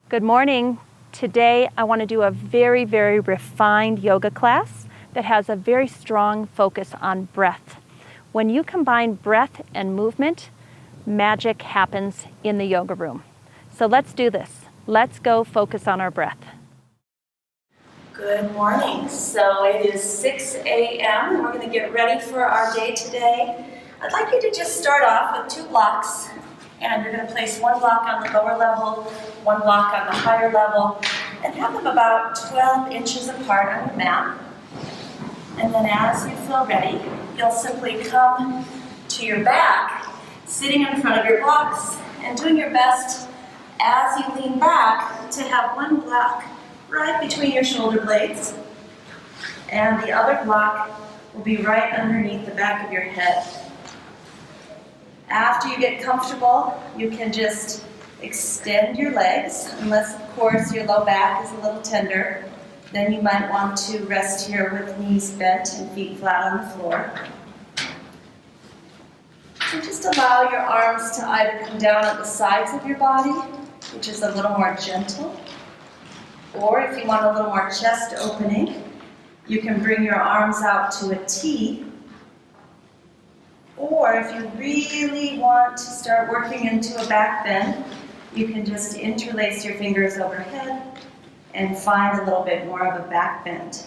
Good morning. Today I want to do a very, very refined yoga class that has a very strong focus on breath. When you combine breath and movement, magic happens in the yoga room. So let's do this. Let's go focus on our breath. Good morning. So it is 6 a.m. and we're going to get ready for our day today. I'd like you to just start off with 2 blocks. And you're going to place 1 block on the lower level, 1 block on the higher level, and have them about 12 inches apart on the mat. And then as you feel ready, you'll simply come to your back, sitting in front of your blocks, and doing your best as you lean back to have 1 block right between your shoulder blades, and the other block will be right underneath the back of your head. After you get comfortable, you can just extend your legs, unless of course your low back is a little tender. Then you might want to rest here with knees bent and feet flat on the floor. So just allow your arms to either come down at the sides of your body, which is a little more gentle, or if you want a little more chest opening, you can bring your arms out to a T. Or if you really want to start working into a back bend, you can just interlace your fingers overhead and find a little bit more of a back bend.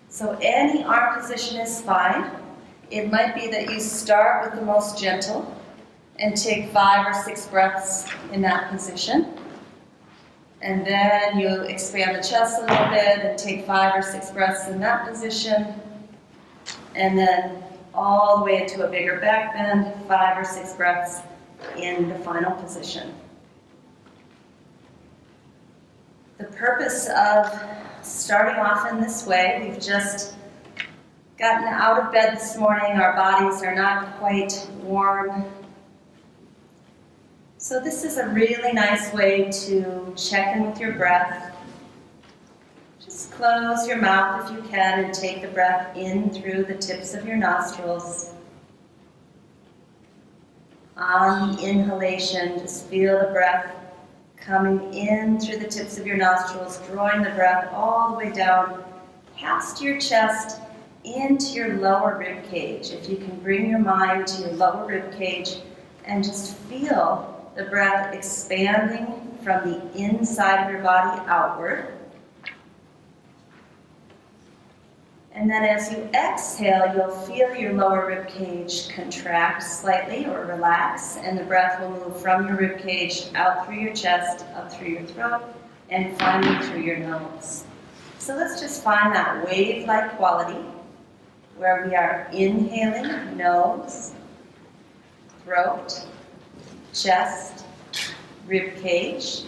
So any arm position is fine. It might be that you start with the most gentle and take 5 or 6 breaths in that position. And then you expand the chest a little bit and take 5 or 6 breaths in that position. And then all the way into a bigger back bend, 5 or 6 breaths in the final position. The purpose of starting off in this way, we've just gotten out of bed this morning, our bodies are not quite warm. So this is a really nice way to check in with your breath. Just close your mouth if you can and take the breath in through the tips of your nostrils. On the inhalation, just feel the breath coming in through the tips of your nostrils, drawing the breath all the way down past your chest into your lower rib cage. If you can bring your mind to your lower rib cage and just feel the breath expanding from the inside of your body outward. And then as you exhale, you'll feel your lower rib cage contract slightly or relax, and the breath will move from your rib cage out through your chest, up through your throat, and finally through your nose. So let's just find that wave-like quality where we are inhaling nose, throat, chest, rib cage,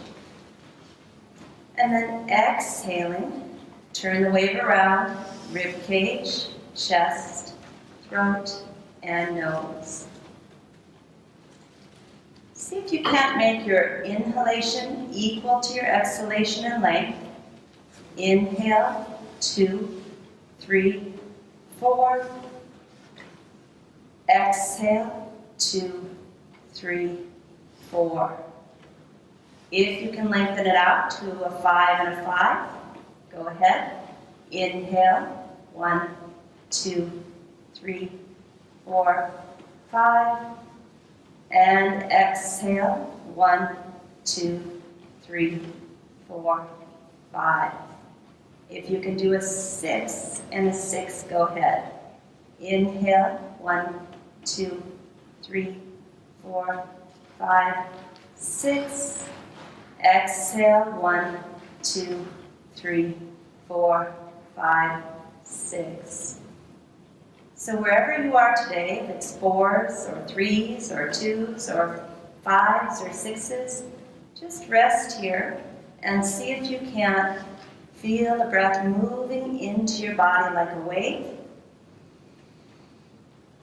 and then exhaling, turn the wave around, rib cage, chest, throat, and nose. See if you can't make your inhalation equal to your exhalation in length. Inhale, 2, 3, 4. Exhale, 2, 3, 4. If you can lengthen it out to a 5 and a 5, go ahead. Inhale, 1, 2, 3, 4, 5. And exhale, 1, 2, 3, 4, 5. If you can do a 6 and a 6, go ahead. Inhale, 1, 2, 3, 4, 5, 6. Exhale, 1, 2, 3, 4, 5, 6. So wherever you are today, if it's 4s or 3s or 2s or 5s or 6s, just rest here and see if you can feel the breath moving into your body like a wave.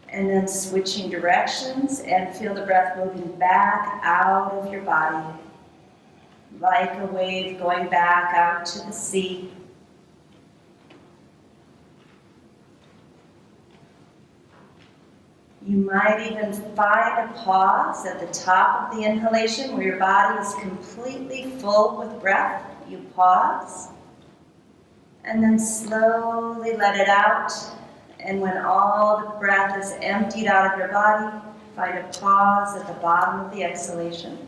And then switching directions and feel the breath moving back out of your body like a wave going back out to the sea. You might even find a pause at the top of the inhalation where your body is completely full with breath. You pause, and then slowly let it out. And when all the breath is emptied out of your body, find a pause at the bottom of the exhalation.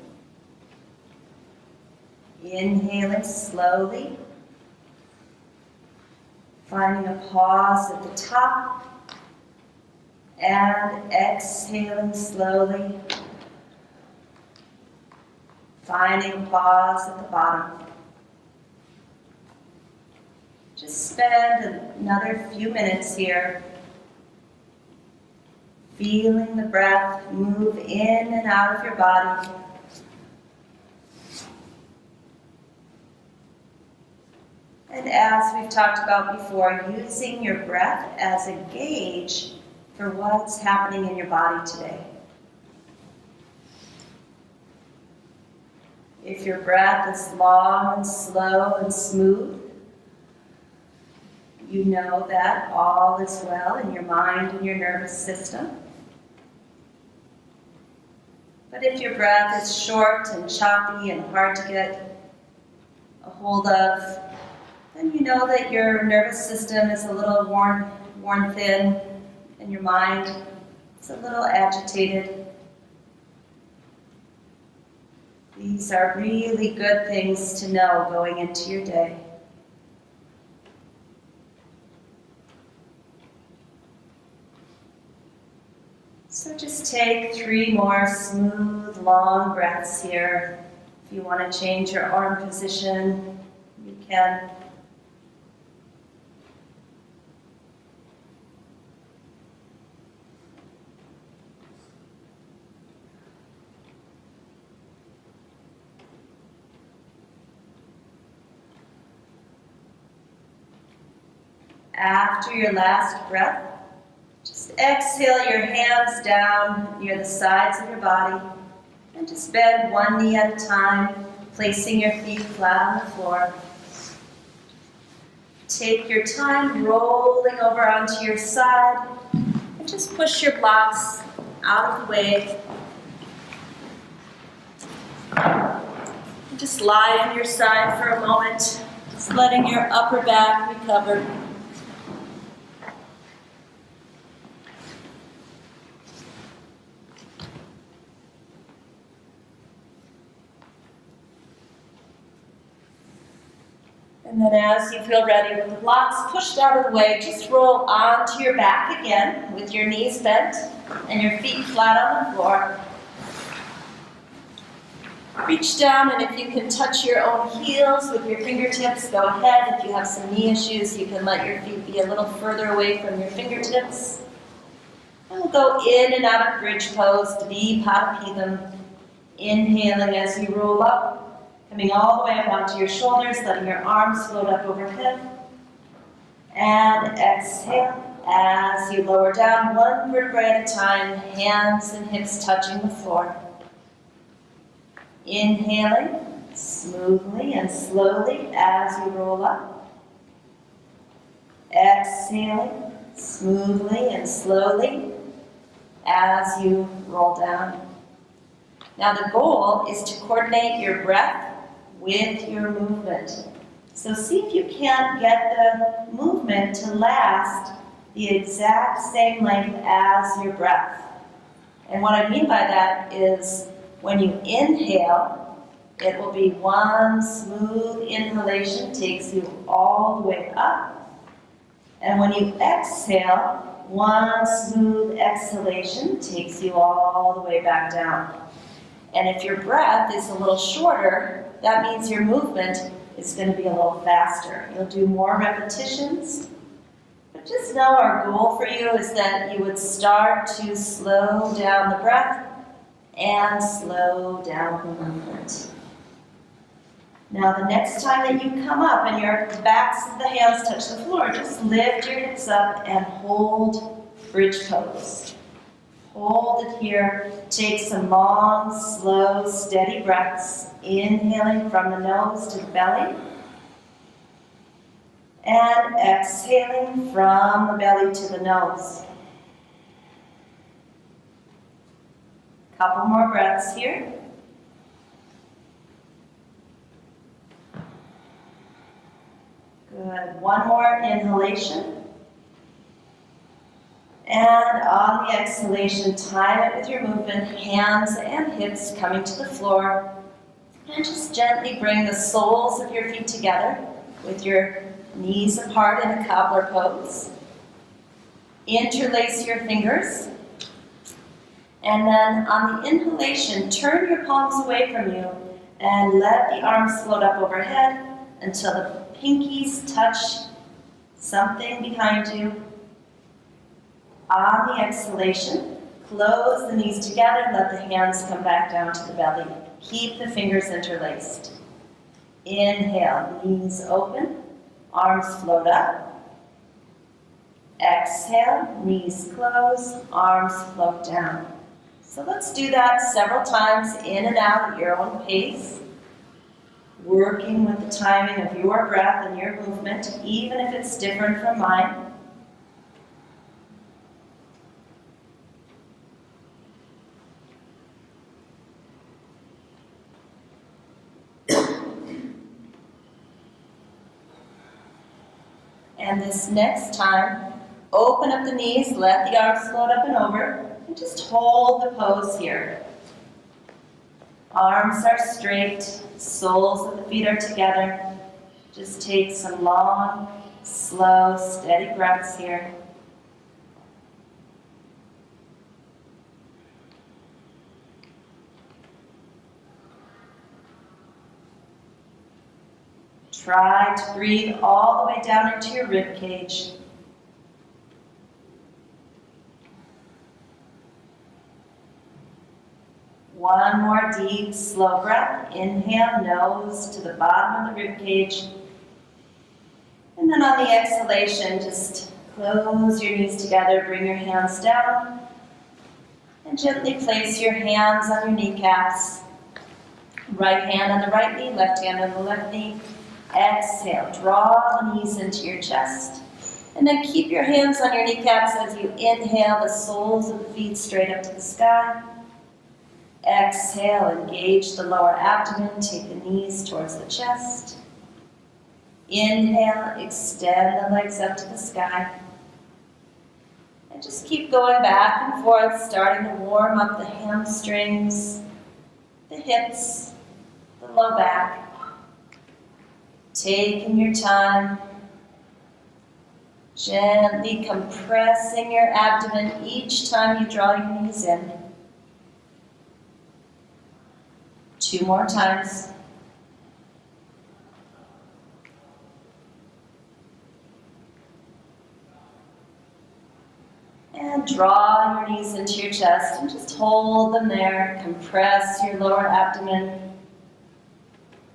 Inhaling slowly, finding a pause at the top, and exhaling slowly, finding a pause at the bottom. Just spend another few minutes here, feeling the breath move in and out of your body. And as we've talked about before, using your breath as a gauge for what's happening in your body today. If your breath is long and slow and smooth, you know that all is well in your mind and your nervous system. But if your breath is short and choppy and hard to get a hold of, then you know that your nervous system is a little worn thin, and your mind is a little agitated. These are really good things to know going into your day. So just take 3 more smooth, long breaths here. If you want to change your arm position, you can. After your last breath, just exhale your hands down near the sides of your body and just bend one knee at a time, placing your feet flat on the floor. Take your time rolling over onto your side and just push your blocks out of the way. And just lie on your side for a moment, just letting your upper back recover. And then as you feel ready with the blocks pushed out of the way, just roll onto your back again with your knees bent and your feet flat on the floor. Reach down, and if you can touch your own heels with your fingertips, go ahead. If you have some knee issues, you can let your feet be a little further away from your fingertips. And we'll go in and out of bridge pose, Dvipadipedam. Inhaling as you roll up. Coming all the way up onto your shoulders, letting your arms float up overhead. And exhale as you lower down one vertebrae at a time, hands and hips touching the floor. Inhaling smoothly and slowly as you roll up. Exhaling smoothly and slowly as you roll down. Now the goal is to coordinate your breath with your movement. So see if you can't get the movement to last the exact same length as your breath. And what I mean by that is when you inhale, it will be one smooth inhalation, takes you all the way up. And when you exhale, one smooth exhalation takes you all the way back down. And if your breath is a little shorter, that means your movement is going to be a little faster. You'll do more repetitions. But just know our goal for you is that you would start to slow down the breath and slow down the movement. Now the next time that you come up and your backs of the hands touch the floor, just lift your hips up and hold bridge pose. Hold it here. Take some long, slow, steady breaths. Inhaling from the nose to the belly. And exhaling from the belly to the nose. Couple more breaths here. Good. One more inhalation. And on the exhalation, time it with your movement, hands and hips coming to the floor. And just gently bring the soles of your feet together with your knees apart in a cobbler pose. Interlace your fingers. And then on the inhalation, turn your palms away from you and let the arms float up overhead until the pinkies touch something behind you. On the exhalation, close the knees together, let the hands come back down to the belly. Keep the fingers interlaced. Inhale, knees open, arms float up. Exhale, knees close, arms float down. So let's do that several times in and out at your own pace, working with the timing of your breath and your movement, even if it's different from mine. And this next time, open up the knees, let the arms float up and over, and just hold the pose here. Arms are straight, soles of the feet are together. Just take some long, slow, steady breaths here. Try to breathe all the way down into your rib cage. One more deep, slow breath. Inhale, nose to the bottom of the rib cage. And then on the exhalation, just close your knees together, bring your hands down, and gently place your hands on your kneecaps. Right hand on the right knee, left hand on the left knee. Exhale, draw the knees into your chest. And then keep your hands on your kneecaps as you inhale, the soles of the feet straight up to the sky. Exhale, engage the lower abdomen, take the knees towards the chest. Inhale, extend the legs up to the sky. And just keep going back and forth, starting to warm up the hamstrings, the hips, the low back. Taking your time, gently compressing your abdomen each time you draw your knees in. 2 more times. And draw your knees into your chest and just hold them there. Compress your lower abdomen.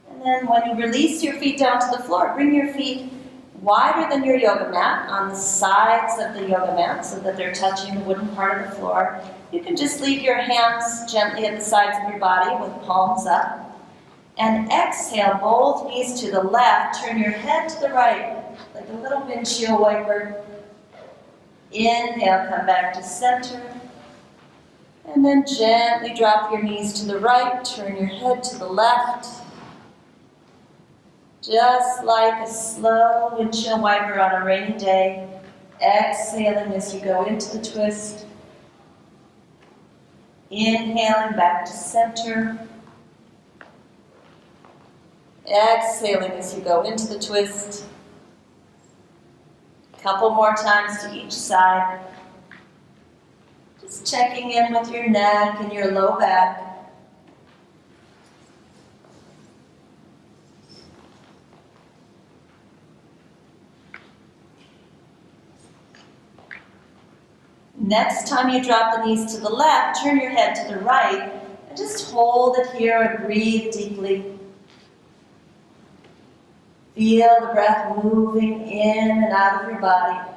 And then when you release your feet down to the floor, bring your feet wider than your yoga mat on the sides of the yoga mat so that they're touching the wooden part of the floor. You can just leave your hands gently at the sides of your body with palms up. And exhale, both knees to the left. Turn your head to the right, like a little windshield wiper. Inhale, come back to center. And then gently drop your knees to the right. Turn your head to the left. Just like a slow windshield wiper on a rainy day. Exhaling as you go into the twist. Inhaling back to center. Exhaling as you go into the twist. Couple more times to each side. Just checking in with your neck and your low back. Next time you drop the knees to the left, turn your head to the right, and just hold it here and breathe deeply. Feel the breath moving in and out of your body.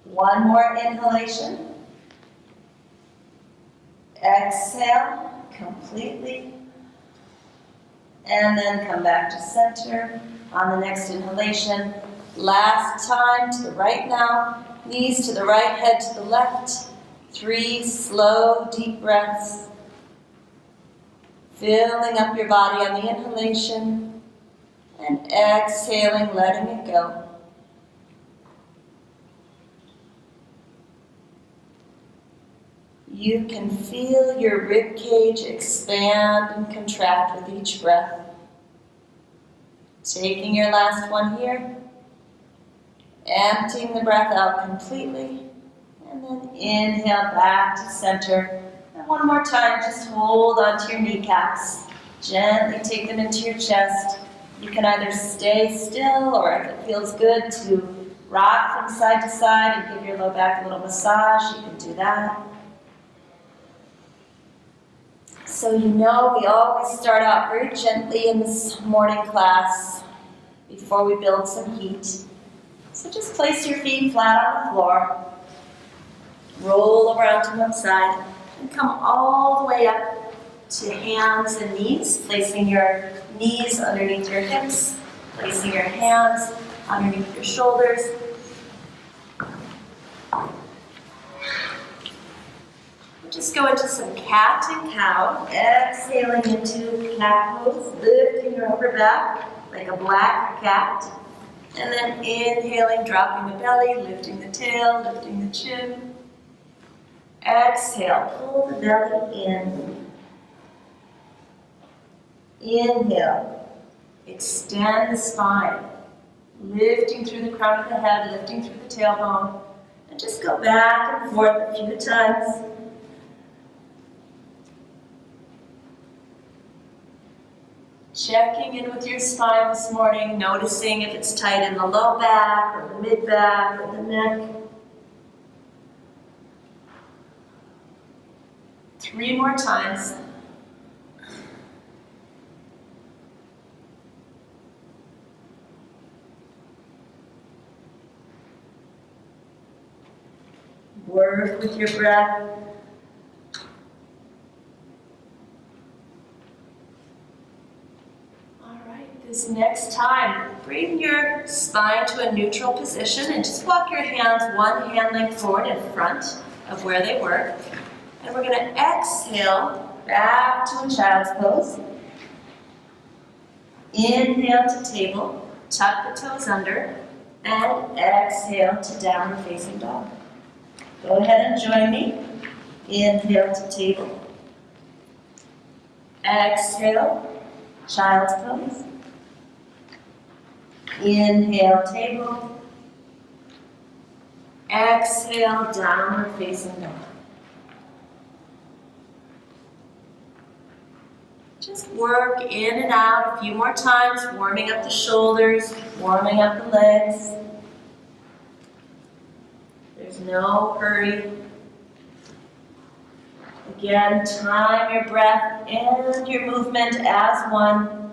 One more inhalation. Exhale completely. And then come back to center on the next inhalation. Last time, to the right now. Knees to the right, head to the left. 3 slow, deep breaths. Filling up your body on the inhalation. And exhaling, letting it go. You can feel your rib cage expand and contract with each breath. Taking your last one here. Emptying the breath out completely. And then inhale back to center. And one more time, just hold onto your kneecaps. Gently take them into your chest. You can either stay still, or if it feels good to rock from side to side and give your low back a little massage, you can do that. So you know we always start out very gently in this morning class before we build some heat. So just place your feet flat on the floor, roll around to one side, and come all the way up to hands and knees, placing your knees underneath your hips, placing your hands underneath your shoulders. Just go into some cat and cow, exhaling into cat pose, lifting your upper back like a black cat. And then inhaling, dropping the belly, lifting the tail, lifting the chin. Exhale, pull the belly in. Inhale, extend the spine, lifting through the crown of the head, lifting through the tailbone. And just go back and forth a few times. Checking in with your spine this morning, noticing if it's tight in the low back or the mid back or the neck. 3 more times. Work with your breath. This next time, bring your spine to a neutral position and just walk your hands one hand length forward in front of where they were. And we're going to exhale back to a child's pose. Inhale to table, tuck the toes under, and exhale to downward facing dog. Go ahead and join me. Inhale to table. Exhale, child's pose. Inhale, table. Exhale, downward facing dog. Just work in and out a few more times, warming up the shoulders, warming up the legs. There's no hurry. Again, time your breath and your movement as one.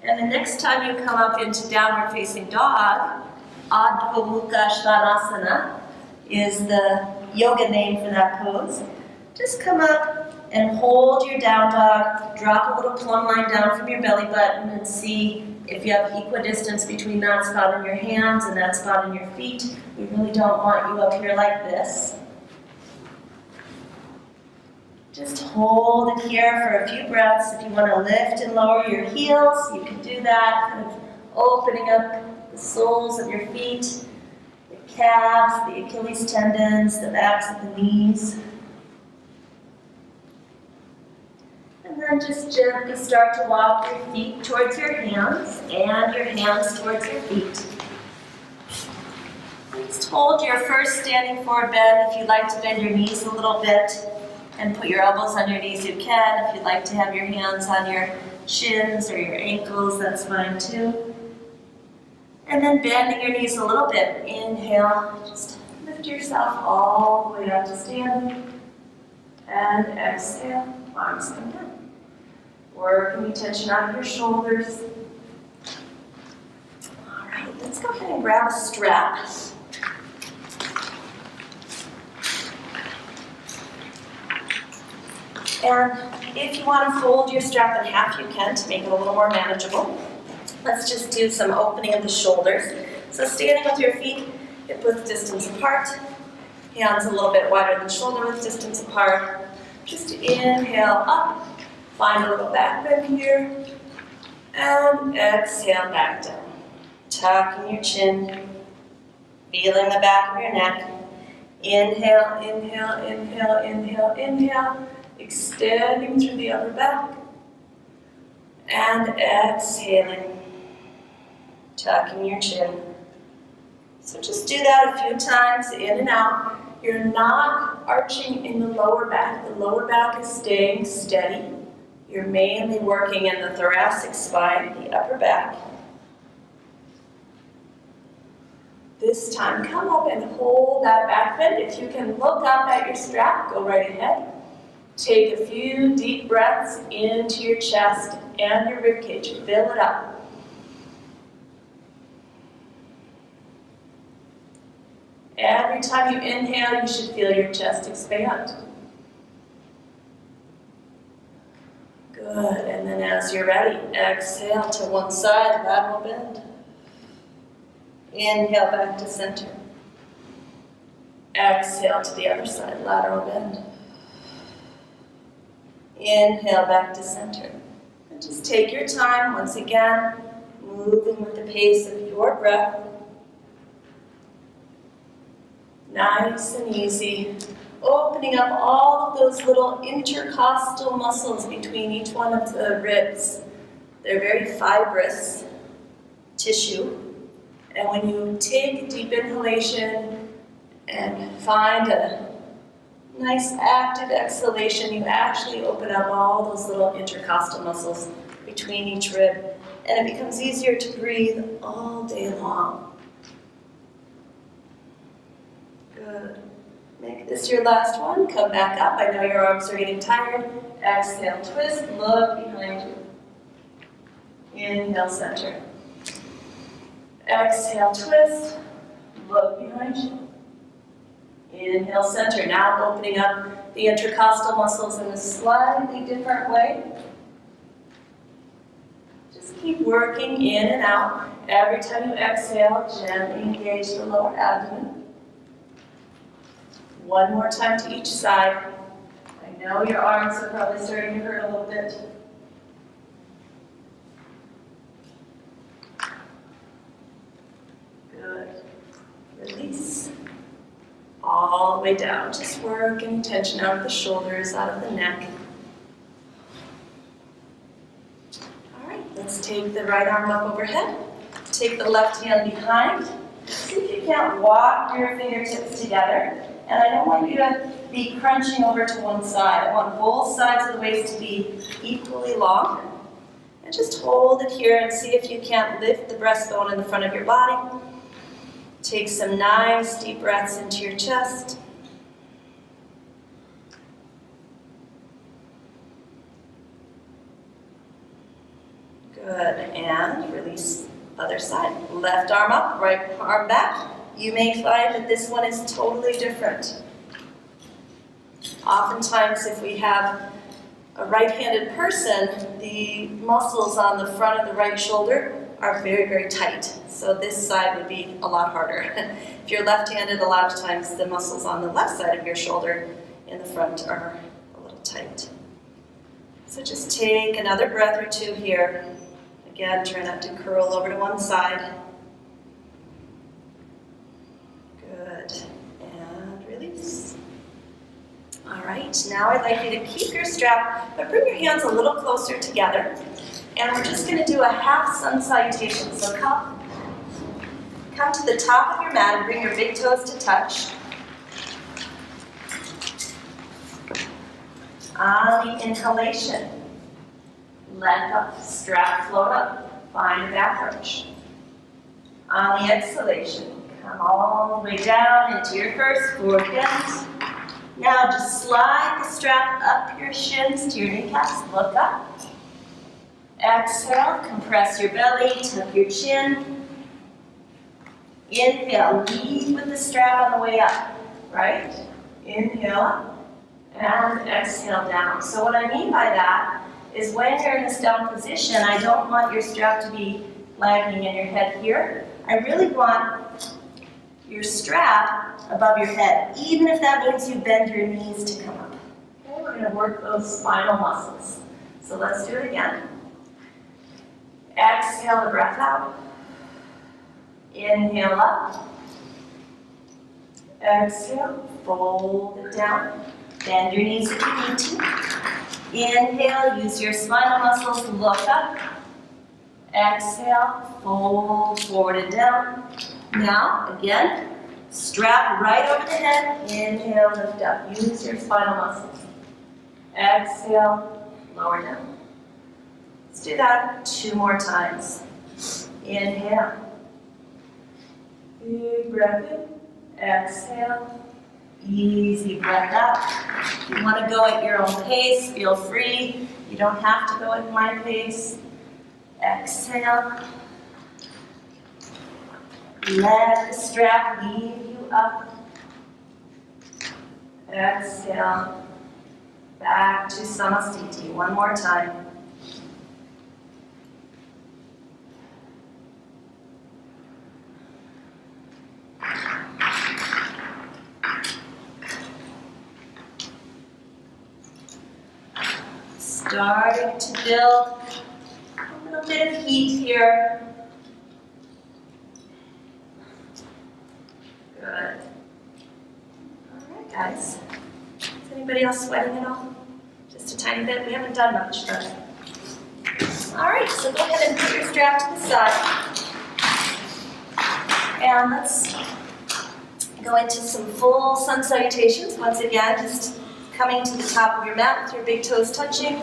And the next time you come up into downward facing dog, Adho Mukha Svanasana is the yoga name for that pose. Just come up and hold your down dog, drop a little plumb line down from your belly button and see if you have equidistance between that spot in your hands and that spot in your feet. We really don't want you up here like this. Just hold it here for a few breaths. If you want to lift and lower your heels, you can do that, kind of opening up the soles of your feet, the calves, the Achilles tendons, the backs of the knees. And then just gently start to walk your feet towards your hands and your hands towards your feet. Just hold your first standing forward bend. If you'd like to bend your knees a little bit and put your elbows on your knees, you can. If you'd like to have your hands on your shins or your ankles, that's fine too. And then bending your knees a little bit. Inhale, just lift yourself all the way up to standing. And exhale, arms come down. Working the tension out of your shoulders. All right, let's go ahead and grab a strap. And if you want to fold your strap in half, you can to make it a little more manageable. Let's just do some opening of the shoulders. So standing with your feet hip width distance apart, hands a little bit wider than shoulder width distance apart. Just inhale up, find a little back bend here, and exhale back down. Tucking your chin, feeling the back of your neck. Inhale, inhale, inhale, inhale, inhale. Extending through the upper back. And exhaling, tucking your chin. So just do that a few times, in and out. You're not arching in the lower back. The lower back is staying steady. You're mainly working in the thoracic spine, the upper back. This time, come up and hold that back bend. If you can look up at your strap, go right ahead. Take a few deep breaths into your chest and your ribcage. Fill it up. Every time you inhale, you should feel your chest expand. Good, and then as you're ready, exhale to one side, lateral bend. Inhale back to center. Exhale to the other side, lateral bend. Inhale back to center. And just take your time, once again, moving with the pace of your breath. Nice and easy. Opening up all of those little intercostal muscles between each one of the ribs. They're very fibrous tissue. And when you take a deep inhalation and find a nice active exhalation, you actually open up all those little intercostal muscles between each rib. And it becomes easier to breathe all day long. Good. Make this your last one. Come back up. I know your arms are getting tired. Exhale, twist, look behind you. Inhale, center. Exhale, twist, look behind you. Inhale, center. Now opening up the intercostal muscles in a slightly different way. Just keep working in and out. Every time you exhale, gently engage the lower abdomen. One more time to each side. I know your arms are probably starting to hurt a little bit. Good. Release. All the way down. Just working tension out of the shoulders, out of the neck. All right, let's take the right arm up overhead. Take the left hand behind. See if you can't walk your fingertips together. And I don't want you to be crunching over to one side. I want both sides of the waist to be equally long. And just hold it here and see if you can't lift the breastbone in the front of your body. Take some nice deep breaths into your chest. Good, and release other side. Left arm up, right arm back. You may find that this one is totally different. Oftentimes, if we have a right-handed person, the muscles on the front of the right shoulder are very, very tight. So this side would be a lot harder. If you're left-handed, a lot of times the muscles on the left side of your shoulder in the front are a little tight. So just take another breath or two here. Again, try not to curl over to one side. Good, and release. All right, now I'd like you to keep your strap, but bring your hands a little closer together. And we're just gonna do a half sun salutation. So come to the top of your mat and bring your big toes to touch. On the inhalation, let the strap float up, find a back arch. On the exhalation, come all the way down into your first forward bend. Now just slide the strap up your shins to your kneecaps, look up. Exhale, compress your belly, tuck your chin. Inhale, lead with the strap on the way up, right? Inhale up. And exhale down. So what I mean by that is when you're in this down position, I don't want your strap to be lagging in your head here. I really want your strap above your head, even if that means you bend your knees to come up. Okay, we're going to work those spinal muscles. So let's do it again. Exhale the breath out. Inhale up. Exhale, fold it down. Bend your knees if you need to. Inhale, use your spinal muscles, look up. Exhale, fold forward and down. Now, again, strap right over the head. Inhale, lift up. Use your spinal muscles. Exhale, lower down. Let's do that 2 more times. Inhale. Big breath in. Exhale. Easy breath out. If you want to go at your own pace, feel free. You don't have to go at my pace. Exhale. Let the strap lead you up. Exhale. Back to Samasthiti. 1 more time. Starting to build a little bit of heat here. Good. All right, guys. Is anybody else sweating at all? Just a tiny bit? We haven't done much, but. All right, so go ahead and put your strap to the side. And let's go into some full sun salutations. Once again, just coming to the top of your mat with your big toes touching.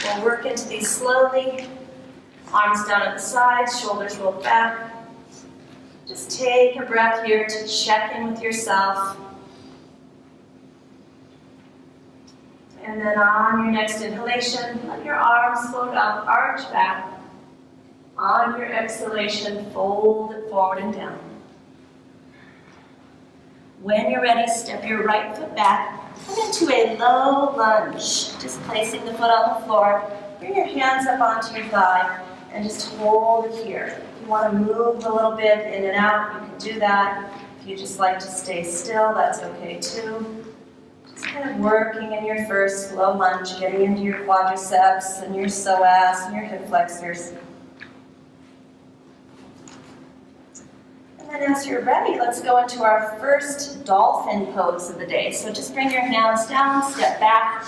We'll work into these slowly. Arms down at the sides, shoulders rolled back. Just take a breath here to check in with yourself. And then on your next inhalation, let your arms float up, arch back. On your exhalation, fold it forward and down. When you're ready, step your right foot back. Come into a low lunge, just placing the foot on the floor. Bring your hands up onto your thigh and just hold it here. If you want to move a little bit in and out, you can do that. If you just like to stay still, that's okay too. Just kind of working in your first low lunge, getting into your quadriceps and your psoas and your hip flexors. And as you're ready, let's go into our first dolphin pose of the day. So just bring your hands down, step back,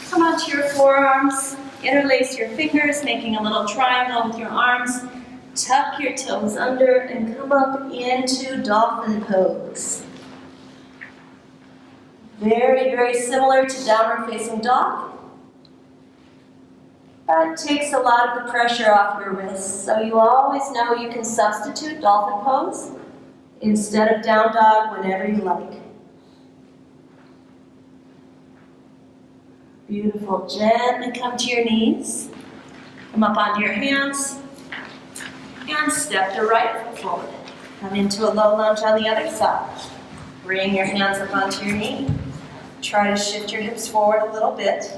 come onto your forearms, interlace your fingers, making a little triangle with your arms. Tuck your toes under and come up into dolphin pose. Very, very similar to downward facing dog. That takes a lot of the pressure off your wrists, so you always know you can substitute dolphin pose instead of down dog whenever you like. Beautiful. Gently come to your knees. Come up onto your hands. And step the right foot forward. Come into a low lunge on the other side. Bring your hands up onto your knee. Try to shift your hips forward a little bit.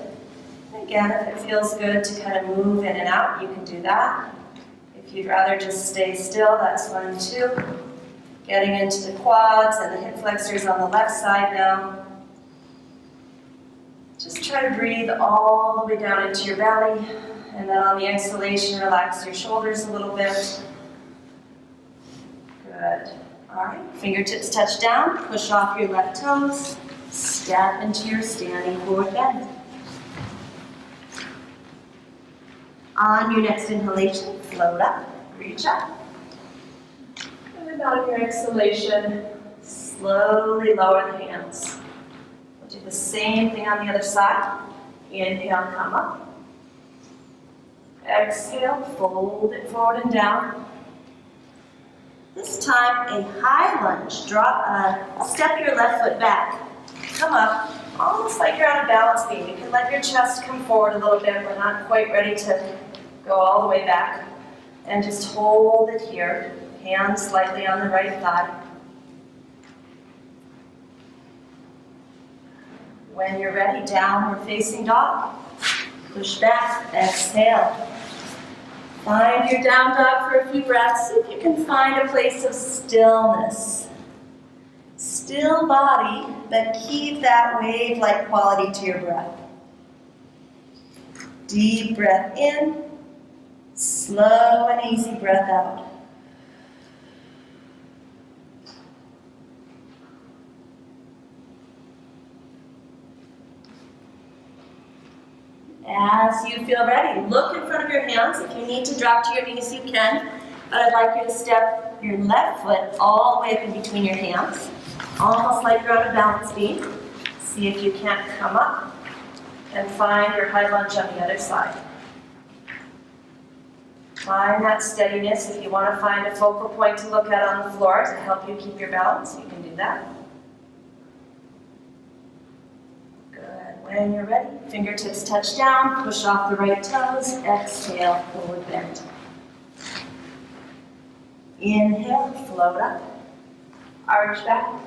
Again, if it feels good to kind of move in and out, you can do that. If you'd rather just stay still, that's fine too. Getting into the quads and the hip flexors on the left side now. Just try to breathe all the way down into your belly. And then on the exhalation, relax your shoulders a little bit. Good. All right, fingertips touch down. Push off your left toes. Step into your standing forward bend. On your next inhalation, float up, reach up. And on your exhalation, slowly lower the hands. We'll do the same thing on the other side. Inhale, come up. Exhale, fold it forward and down. This time, a high lunge. Step your left foot back. Come up, almost like you're on a balance beam. You can let your chest come forward a little bit. We're not quite ready to go all the way back. And just hold it here. Hands slightly on the right thigh. When you're ready, downward facing dog. Push back, exhale. Find your down dog for a few breaths. See if you can find a place of stillness. Still body, but keep that wave-like quality to your breath. Deep breath in, slow and easy breath out. As you feel ready, look in front of your hands. If you need to drop to your knees, you can. But I'd like you to step your left foot all the way up in between your hands, almost like you're on a balance beam. See if you can't come up and find your high lunge on the other side. Find that steadiness. If you want to find a focal point to look at on the floor to help you keep your balance, you can do that. When you're ready, fingertips touch down, push off the right toes, exhale, forward bend. Inhale, float up, arch back.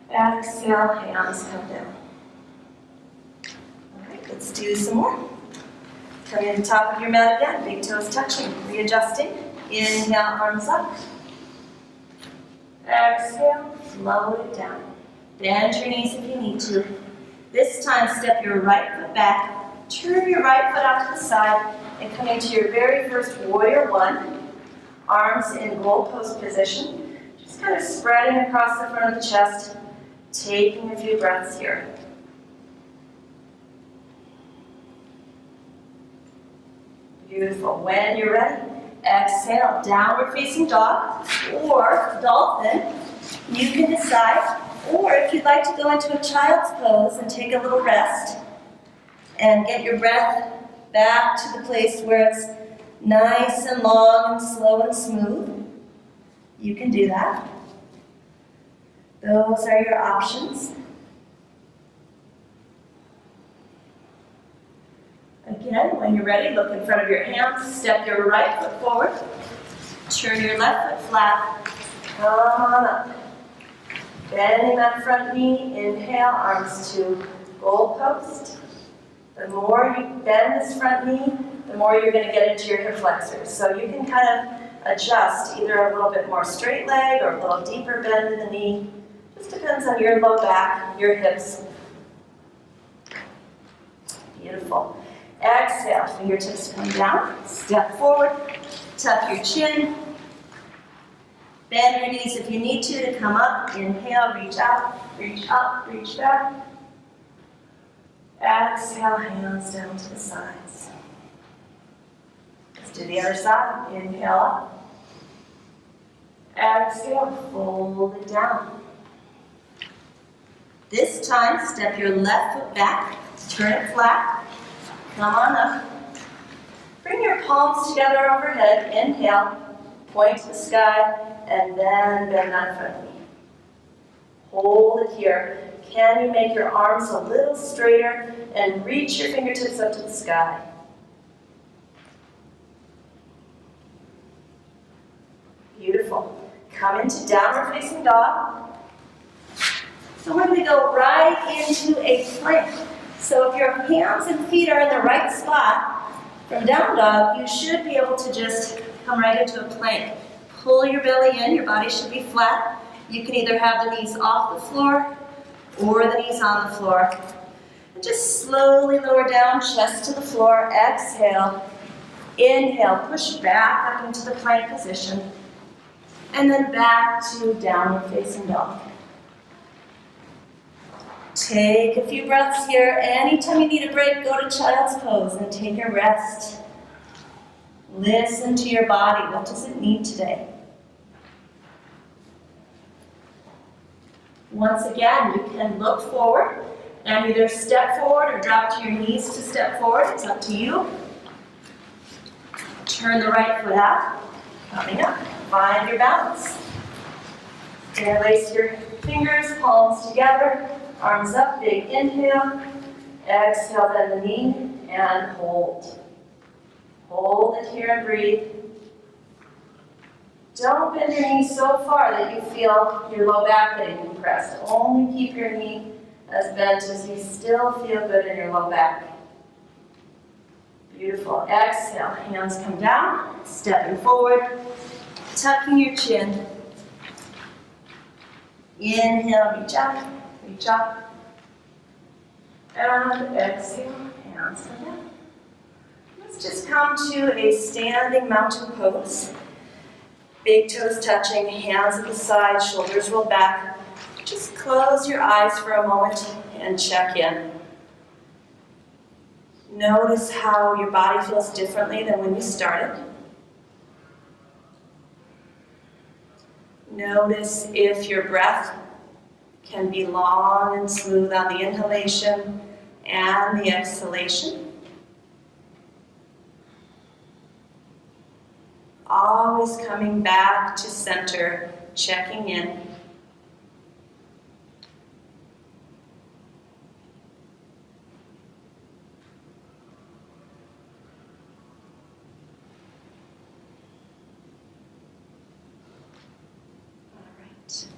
Exhale, hands come down. All right, let's do some more. Come to the top of your mat again, big toes touching, readjusting. Inhale, arms up. Exhale, float it down. Bend your knees if you need to. This time, step your right foot back, turn your right foot out to the side, and come into your very first warrior one. Arms in goal post position. Just kind of spreading across the front of the chest, taking a few breaths here. Beautiful. When you're ready, exhale, downward facing dog or dolphin. You can decide. Or if you'd like to go into a child's pose and take a little rest and get your breath back to the place where it's nice and long and slow and smooth, you can do that. Those are your options. Again, when you're ready, look in front of your hands, step your right foot forward, turn your left foot flat, come on up. Bending that front knee, inhale, arms to goal post. The more you bend this front knee, the more you're going to get into your hip flexors. So you can kind of adjust either a little bit more straight leg or a little deeper bend in the knee. Just depends on your low back, your hips. Beautiful. Exhale, fingertips come down, step forward, tuck your chin. Bend your knees if you need to come up. Inhale, reach out, reach up, reach back. Exhale, hands down to the sides. Let's do the other side. Inhale up. Exhale, fold it down. This time, step your left foot back, turn it flat, come on up. Bring your palms together overhead. Inhale, point to the sky. And then bend that front knee. Hold it here. Can you make your arms a little straighter and reach your fingertips up to the sky? Beautiful. Come into downward facing dog. So we're going to go right into a plank. So if your hands and feet are in the right spot, from down dog, you should be able to just come right into a plank. Pull your belly in, your body should be flat. You can either have the knees off the floor or the knees on the floor. And just slowly lower down, chest to the floor, exhale. Inhale, push back up into the plank position. And then back to downward facing dog. Take a few breaths here. Anytime you need a break, go to child's pose and take a rest. Listen to your body. What does it need today? Once again, you can look forward and either step forward or drop to your knees to step forward. It's up to you. Turn the right foot out. Coming up. Find your balance. Interlace your fingers, palms together, arms up, big inhale. Exhale, bend the knee and hold. Hold it here and breathe. Don't bend your knee so far that you feel your low back getting compressed. Only keep your knee As bent as you still feel good in your low back. Beautiful. Exhale, hands come down, stepping forward, tucking your chin. Inhale, reach up, reach up. And exhale, hands come down. Let's just come to a standing mountain pose. Big toes touching, hands at the side, shoulders rolled back. Just close your eyes for a moment and check in. Notice how your body feels differently than when you started. Notice if your breath can be long and smooth on the inhalation and the exhalation. Always coming back to center, checking in.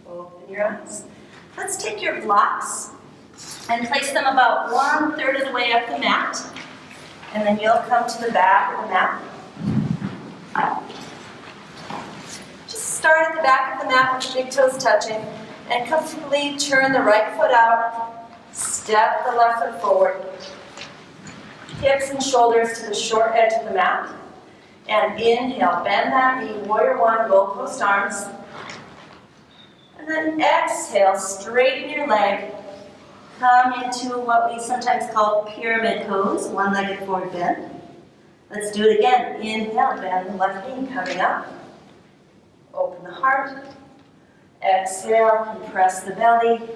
Open your eyes. Let's take your blocks and place them about 1/3 of the way up the mat. And then you'll come to the back of the mat. Just start at the back of the mat with the big toes touching and comfortably turn the right foot out. Step the left foot forward. Hips and shoulders to the short edge of the mat. And inhale, bend that knee, warrior one, goal post arms. And then exhale, straighten your leg. Come into what we sometimes call pyramid pose, one-legged forward bend. Let's do it again. Inhale, bend the left knee, coming up. Open the heart. Exhale, compress the belly.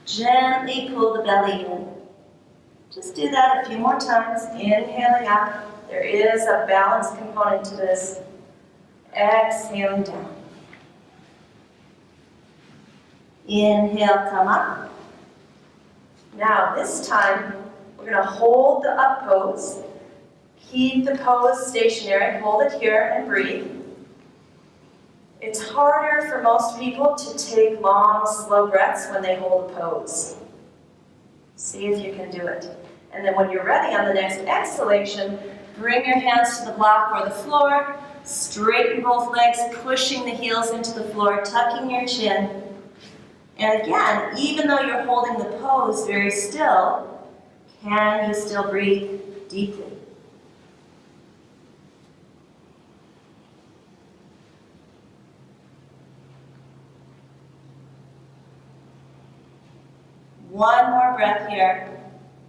Gently pull the belly in. Just do that a few more times. Inhaling up. There is a balance component to this. Exhaling down. Inhale, come up. Now this time, we're going to hold the up pose. Keep the pose stationary. Hold it here and breathe. It's harder for most people to take long, slow breaths when they hold a pose. See if you can do it. And then when you're ready on the next exhalation, bring your hands to the block or the floor. Straighten both legs, pushing the heels into the floor, tucking your chin. And again, even though you're holding the pose very still, can you still breathe deeply? One more breath here.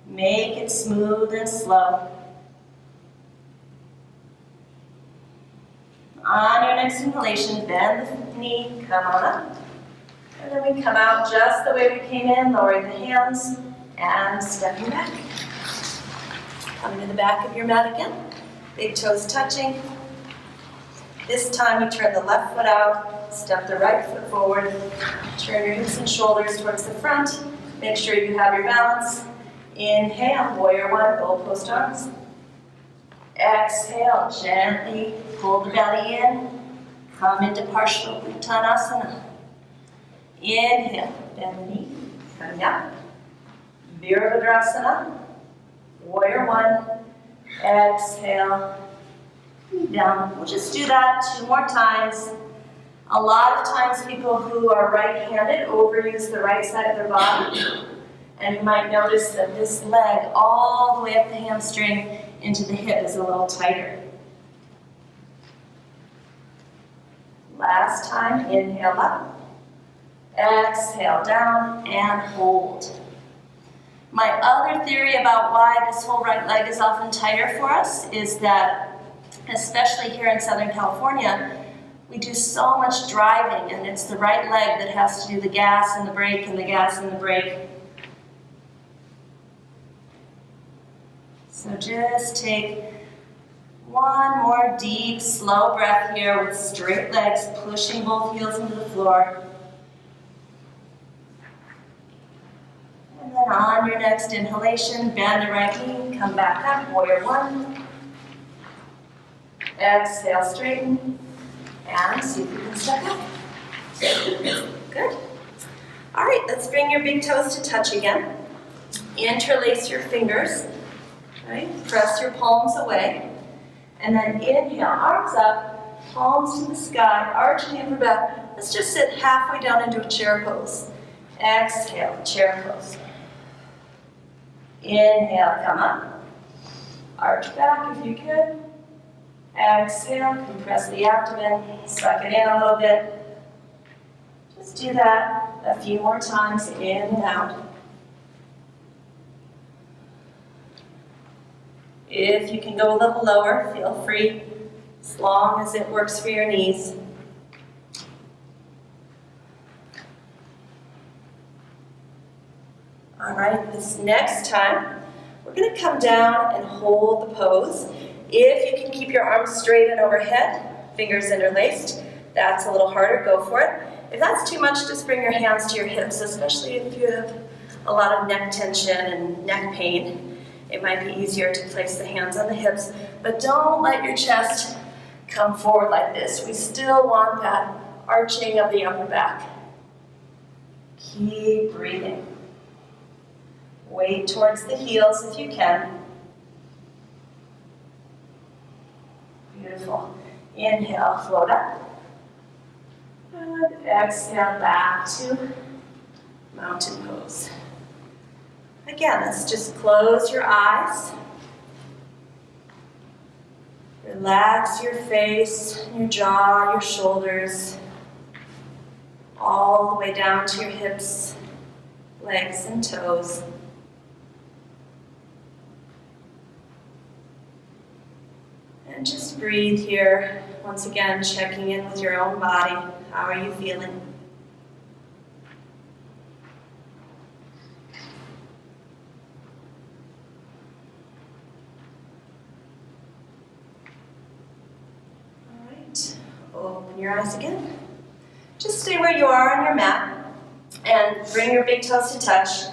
Make it smooth and slow. On your next inhalation, bend the knee, come on up. And then we come out just the way we came in, lowering the hands and stepping back. Coming to the back of your mat again. Big toes touching. This time you turn the left foot out, step the right foot forward, turn your hips and shoulders towards the front. Make sure you have your balance. Inhale, warrior one, goal post arms. Exhale, gently pull the belly in. Come into partial Uttanasana. Inhale, bend the knee, coming up. Virabhadrasana, warrior one. Exhale, down. We'll just do that 2 more times. A lot of times people who are right-handed overuse the right side of their body. And you might notice that this leg all the way up the hamstring into the hip is a little tighter. Last time, inhale up. Exhale down and hold. My other theory about why this whole right leg is often tighter for us is that, especially here in Southern California, we do so much driving, and it's the right leg that has to do the gas and the brake and the gas and the brake. So just take one more deep, slow breath here with straight legs, pushing both heels into the floor. And then on your next inhalation, bend the right knee, come back up, warrior one. Exhale, straighten, and see if you can step up. Good. All right, let's bring your big toes to touch again. Interlace your fingers, right? Press your palms away. And then inhale, arms up, palms to the sky, arching the upper back. Let's just sit halfway down into a chair pose. Exhale, chair pose. Inhale, come up. Arch back if you can. Exhale, compress the abdomen, suck it in a little bit. Just do that a few more times, in and out. If you can go a little lower, feel free, as long as it works for your knees. All right, this next time, we're going to come down and hold the pose. If you can keep your arms straight and overhead, fingers interlaced, that's a little harder, go for it. If that's too much, just bring your hands to your hips, especially if you have a lot of neck tension and neck pain. It might be easier to place the hands on the hips, but don't let your chest come forward like this. We still want that arching of the upper back. Keep breathing. Weight towards the heels if you can. Beautiful. Inhale, float up. And exhale back to mountain pose. Again, let's just close your eyes. Relax your face, your jaw, your shoulders, all the way down to your hips, legs, and toes. And just breathe here. Once again, checking in with your own body. How are you feeling? All right, open your eyes again. Just stay where you are on your mat and bring your big toes to touch.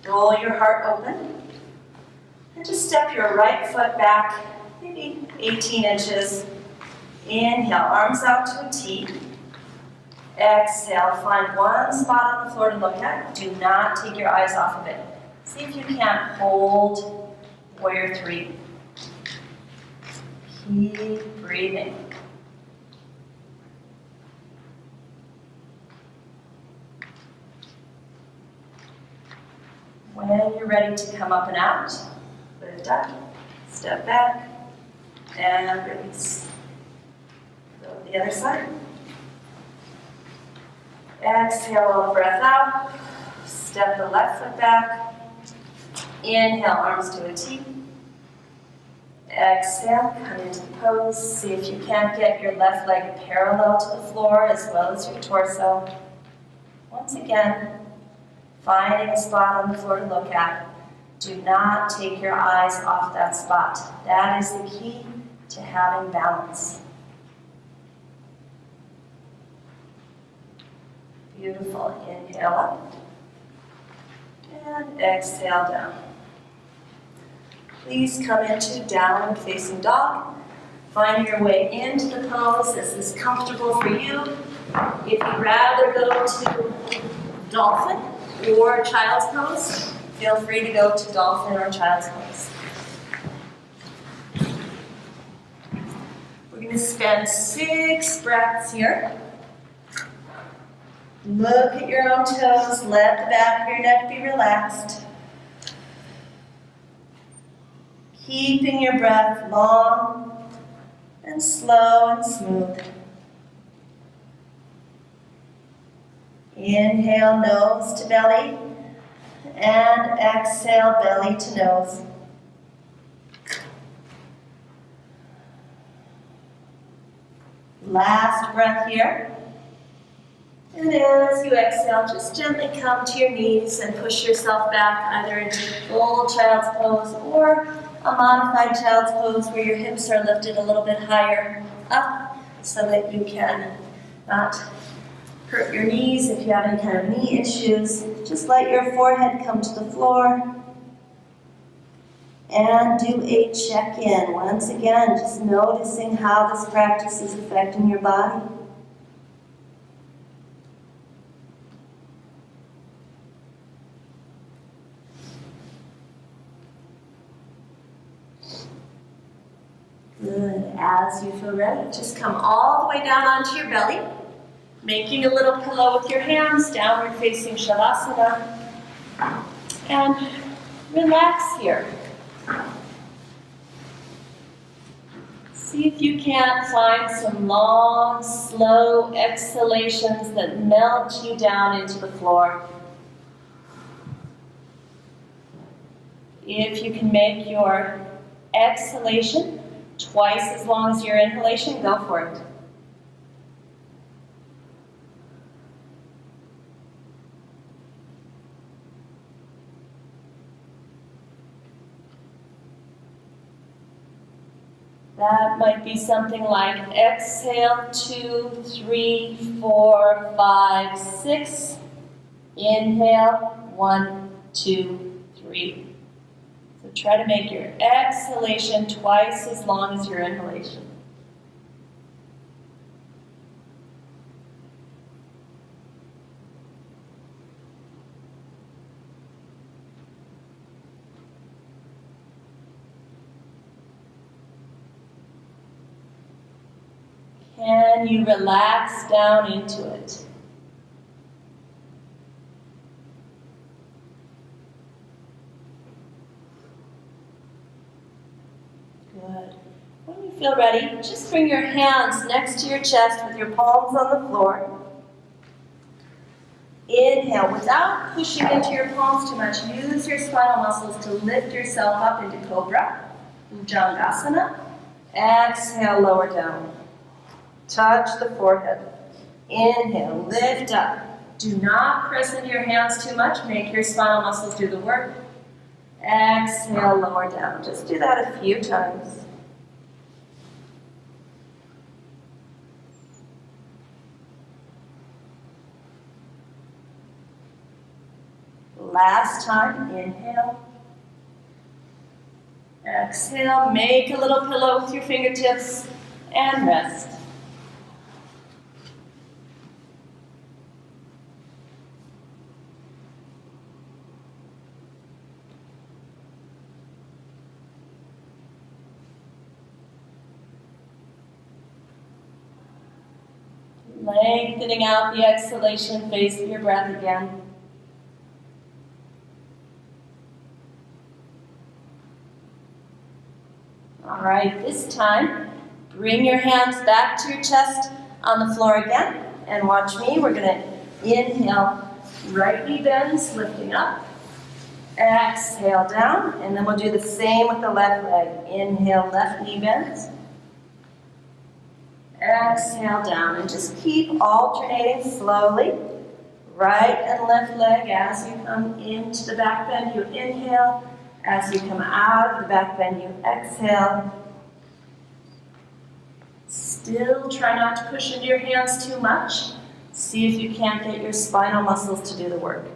Roll your heart open. And just step your right foot back, maybe 18 inches. Inhale, arms out to a T. Exhale, find one spot on the floor to look at. Do not take your eyes off of it. See if you can hold warrior 3. Keep breathing. When you're ready to come up and out, lift up, step back, and release. Go to the other side. Exhale, a little breath out. Step the left foot back. Inhale, arms to a T. Exhale, come into the pose. See if you can't get your left leg parallel to the floor as well as your torso. Once again, finding a spot on the floor to look at. Do not take your eyes off that spot. That is the key to having balance. Beautiful. Inhale up. And exhale down. Please come into downward facing dog. Find your way into the pose. This is comfortable for you. If you'd rather go to dolphin or child's pose, feel free to go to dolphin or child's pose. We're going to spend 6 breaths here. Look at your own toes. Let the back of your neck be relaxed. Keeping your breath long and slow and smooth. Inhale, nose to belly, and exhale, belly to nose. Last breath here. And as you exhale, just gently come to your knees and push yourself back either into full child's pose or a modified child's pose where your hips are lifted a little bit higher up so that you can not hurt your knees if you have any kind of knee issues. Just let your forehead come to the floor and do a check-in. Once again, just noticing how this practice is affecting your body. as you feel ready, just come all the way down onto your belly, making a little pillow with your hands, downward facing Shavasana, and relax here. See if you can't find some long, slow exhalations that melt you down into the floor. If you can make your exhalation twice as long as your inhalation, go for it. That might be something like exhale 2, 3, 4, 5, 6. Inhale 1, 2, 3. So try to make your exhalation twice as long as your inhalation. Can you relax down into it? Good. When you feel ready, just bring your hands next to your chest with your palms on the floor. Inhale, without pushing into your palms too much, use your spinal muscles to lift yourself up into Cobra, Bhujangasana. Exhale, lower down. Touch the forehead. Inhale, lift up. Do not press into your hands too much. Make your spinal muscles do the work. Exhale, lower down. Just do that a few times. Last time, inhale. Exhale, make a little pillow with your fingertips and rest. Lengthening out the exhalation phase of your breath again. All right, this time, bring your hands back to your chest on the floor again, and watch me. We're going to inhale, right knee bends, lifting up. Exhale down, and then we'll do the same with the left leg. Inhale, left knee bends. Exhale down, and just keep alternating slowly. Right and left leg as you come into the back bend, you inhale. As you come out of the back bend, you exhale. Still try not to push into your hands too much. See if you can't get your spinal muscles to do the work.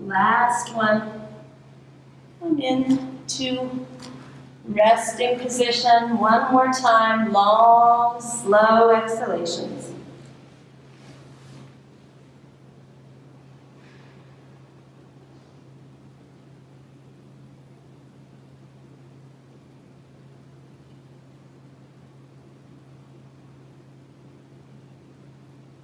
Last one. Come into resting position. One more time. Long, slow exhalations.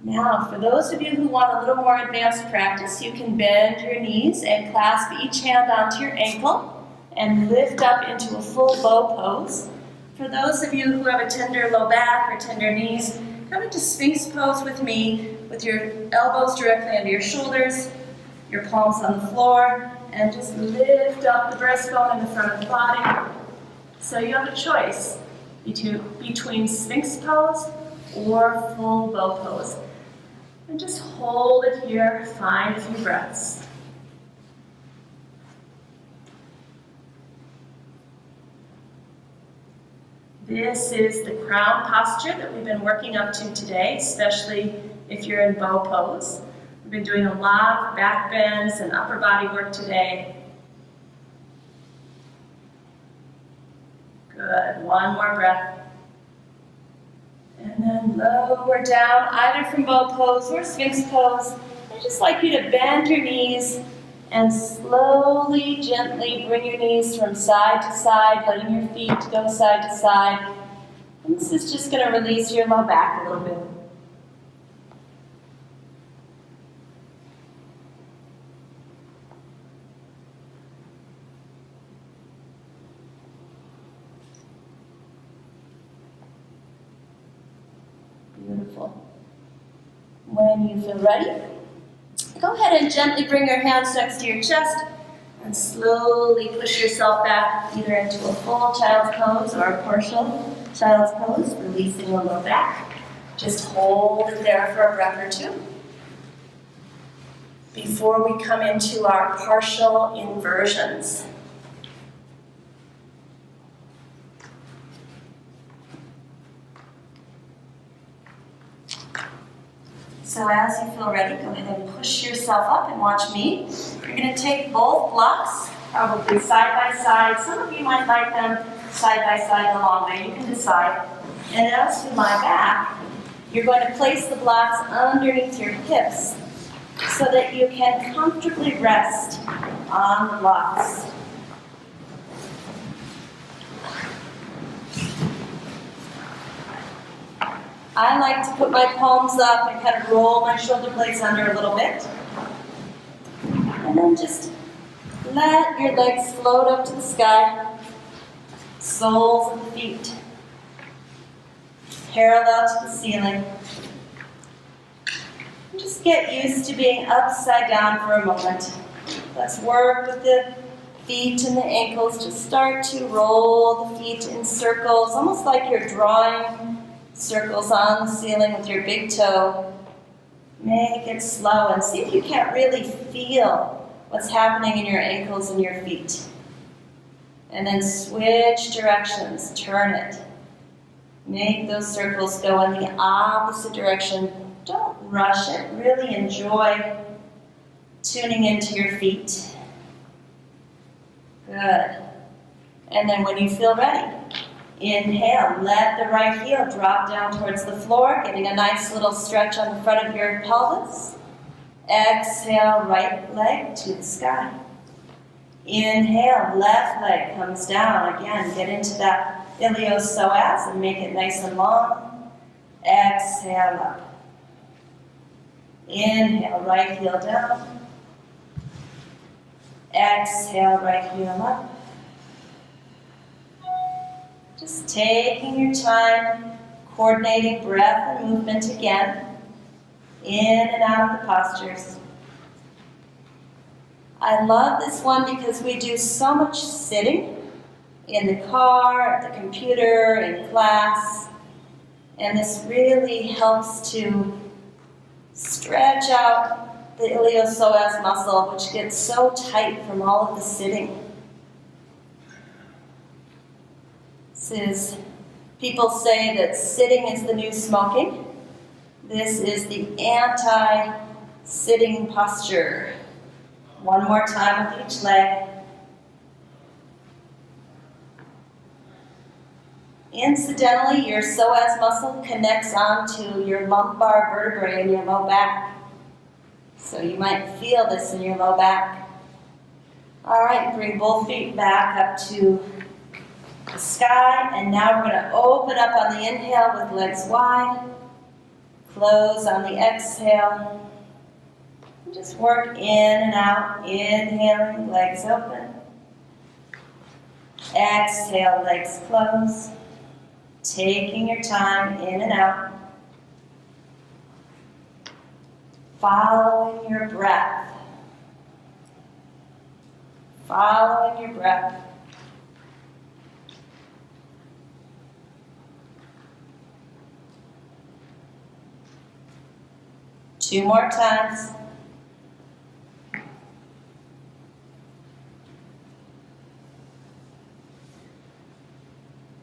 Now, for those of you who want a little more advanced practice, you can bend your knees and clasp each hand onto your ankle and lift up into a full bow pose. For those of you who have a tender low back or tender knees, come into Sphinx pose with me, with your elbows directly under your shoulders, your palms on the floor, and just lift up the breastbone in the front of the body. So you have a choice between Sphinx pose or full bow pose. And just hold it here, find a few breaths. This is the crown posture that we've been working up to today, especially if you're in bow pose. We've been doing a lot of back bends and upper body work today. Good, one more breath. And then lower down, either from bow pose or sphinx pose. I'd just like you to bend your knees and slowly, gently bring your knees from side to side, letting your feet go side to side. And this is just going to release your low back a little bit. Beautiful. When you feel ready, go ahead and gently bring your hands next to your chest and slowly push yourself back either into a full child's pose or a partial child's pose, releasing the low back. Just hold it there for a breath or two before we come into our partial inversions. So as you feel ready, go ahead and push yourself up and watch me. You're going to take both blocks, probably side by side. Some of you might like them side by side the long way. You can decide. And as you lie back, you're going to place the blocks underneath your hips so that you can comfortably rest on the blocks. I like to put my palms up and kind of roll my shoulder blades under a little bit. And then just let your legs float up to the sky, soles of the feet parallel to the ceiling. And just get used to being upside down for a moment. Let's work with the feet and the ankles. Just start to roll the feet in circles, almost like you're drawing circles on the ceiling with your big toe. Make it slow and see if you can't really feel what's happening in your ankles and your feet. And then switch directions, turn it. Make those circles go in the opposite direction. Don't rush it, really enjoy tuning into your feet. Good. And then when you feel ready, inhale, let the right heel drop down towards the floor, getting a nice little stretch on the front of your pelvis. Exhale, right leg to the sky. Inhale, left leg comes down. Again, get into that iliopsoas and make it nice and long. Exhale up. Inhale, right heel down. Exhale, right heel up. Just taking your time, coordinating breath and movement again, in and out of the postures. I love this one because we do so much sitting in the car, at the computer, in class, and this really helps to stretch out the iliopsoas muscle, which gets so tight from all of the sitting. People say that sitting is the new smoking. This is the anti-sitting posture. One more time with each leg. Incidentally, your psoas muscle connects onto your lumbar vertebrae in your low back. So you might feel this in your low back. All right, bring both feet back up to the sky, and now we're going to open up on the inhale with legs wide, close on the exhale, and just work in and out, inhaling, legs open, exhale, legs close, taking your time in and out, following your breath, following your breath. Two more times.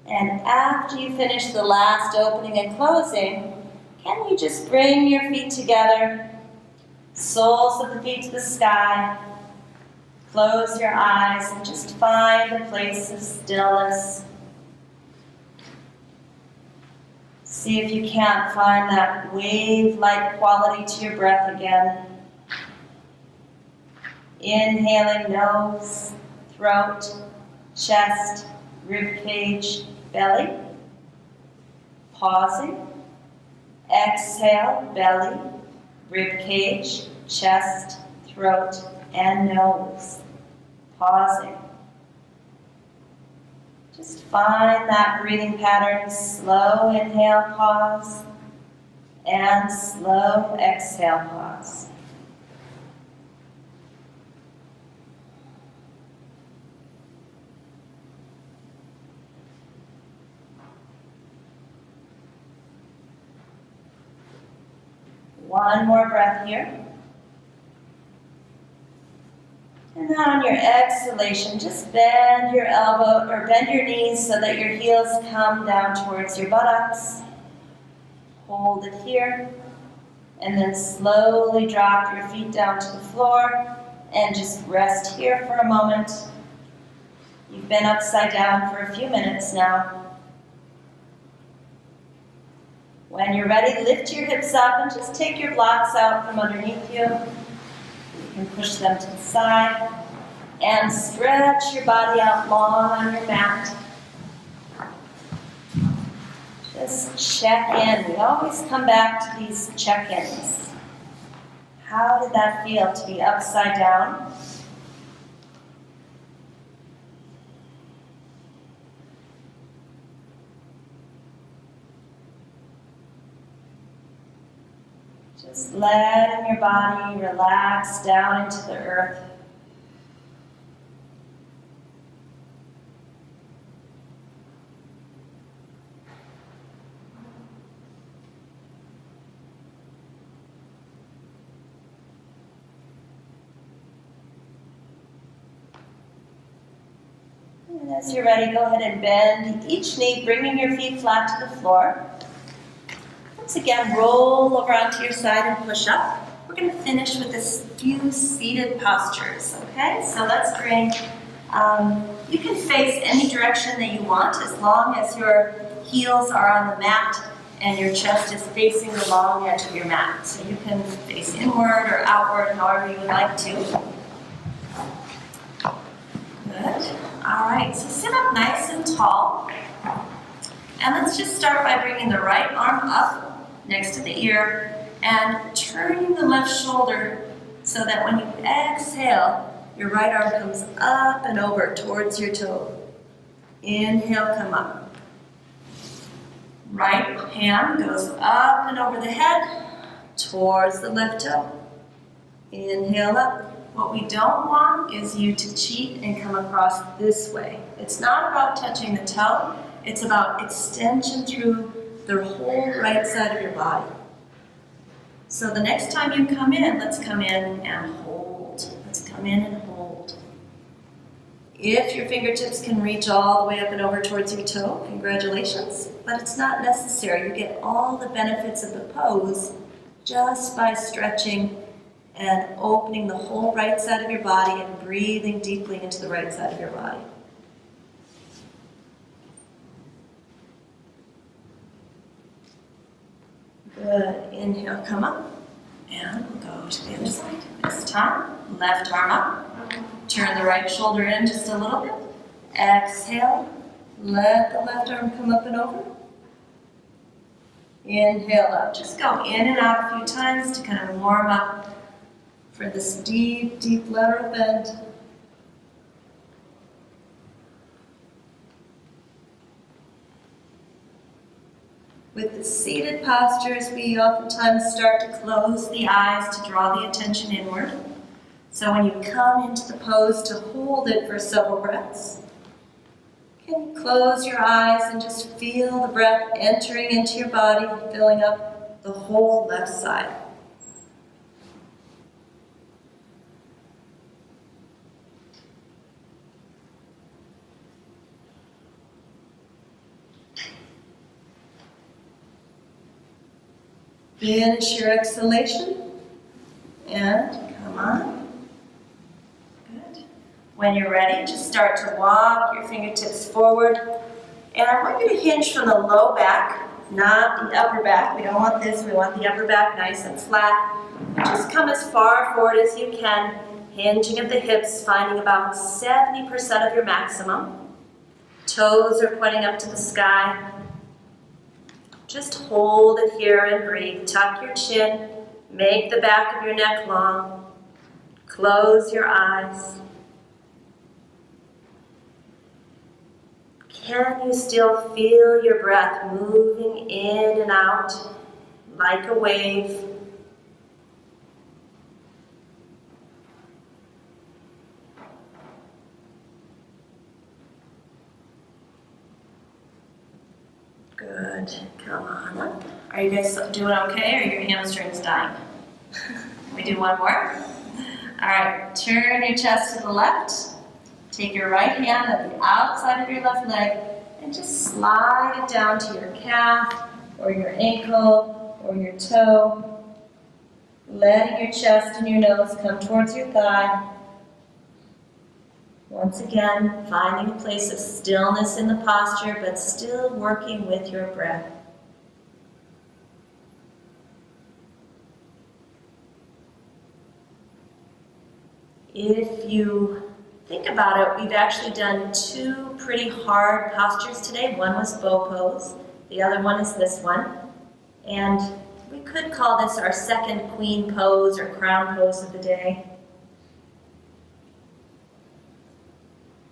And after you finish the last opening and closing, can you just bring your feet together, soles of the feet to the sky, close your eyes and just find a place of stillness. See if you can't find that wave-like quality to your breath again. Inhaling nose, throat, chest, rib cage, belly. Pausing. Exhale, belly, rib cage, chest, throat, and nose. Pausing. Just find that breathing pattern. Slow inhale, pause, and slow exhale, pause. One more breath here. And then on your exhalation, just bend your elbow or bend your knees so that your heels come down towards your buttocks. Hold it here. And then slowly drop your feet down to the floor and just rest here for a moment. You've been upside down for a few minutes now. When you're ready, lift your hips up and just take your blocks out from underneath you. You can push them to the side and stretch your body out long on your mat. Just check in. We always come back to these check-ins. How did that feel to be upside down? Just letting your body relax down into the earth. And as you're ready, go ahead and bend each knee, bringing your feet flat to the floor. Once again, roll over onto your side and push up. We're going to finish with a few seated postures, okay? So let's bring, you can face any direction that you want as long as your heels are on the mat and your chest is facing the long edge of your mat. So you can face inward or outward, however you would like to. Good. All right, so sit up nice and tall. And let's just start by bringing the right arm up next to the ear and turning the left shoulder so that when you exhale, your right arm comes up and over towards your toe. Inhale, come up. Right hand goes up and over the head towards the left toe. Inhale up. What we don't want is you to cheat and come across this way. It's not about touching the toe. It's about extension through the whole right side of your body. So the next time you come in, let's come in and hold. Let's come in and hold. If your fingertips can reach all the way up and over towards your toe, congratulations. But it's not necessary. You get all the benefits of the pose just by stretching and opening the whole right side of your body and breathing deeply into the right side of your body. Good. Inhale, come up, and we'll go to the other side. This time, left arm up. Turn the right shoulder in just a little bit. Exhale. Let the left arm come up and over. Inhale up. Just go in and out a few times to kind of warm up for this deep, deep lateral bend. With the seated postures, we oftentimes start to close the eyes to draw the attention inward. So when you come into the pose to hold it for several breaths, you can close your eyes and just feel the breath entering into your body, filling up the whole left side. Finish your exhalation, and come on. Good. When you're ready, just start to walk your fingertips forward, and I want you to hinge from the low back not the upper back. We don't want this, we want the upper back nice and flat. Just come as far forward as you can, hinging at the hips, finding about 70% of your maximum. Toes are pointing up to the sky. Just hold it here and breathe. Tuck your chin, make the back of your neck long. Close your eyes. Can you still feel your breath moving in and out like a wave? Good. Come on up. Are you guys doing okay, or are your hamstrings dying? We do one more. All right. Turn your chest to the left. Take your right hand at the outside of your left leg and just slide it down to your calf or your ankle or your toe. Letting your chest and your nose come towards your thigh. Once again, finding a place of stillness in the posture, but still working with your breath. If you think about it, we've actually done two pretty hard postures today. One was bow pose, the other one is this one. And we could call this our second queen pose or crown pose of the day.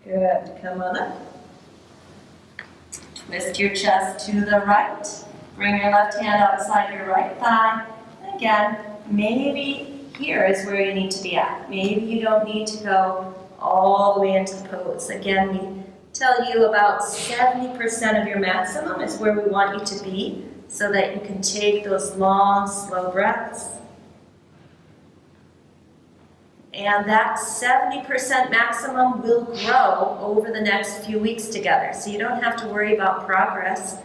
Good, come on up. Twist your chest to the right. Bring your left hand outside your right thigh. And again, maybe here is where you need to be at. Maybe you don't need to go all the way into the pose. Again, we tell you about 70% of your maximum is where we want you to be so that you can take those long, slow breaths. And that 70% maximum will grow over the next few weeks together. So you don't have to worry about progress.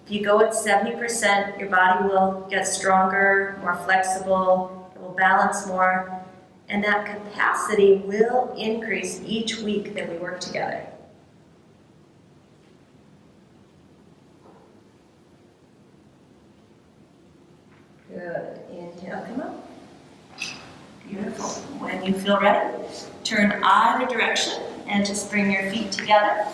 If you go at 70%, your body will get stronger, more flexible, it will balance more, and that capacity will increase each week that we work together. Good. Inhale, come up. Beautiful. When you feel ready, turn either direction and just bring your feet together.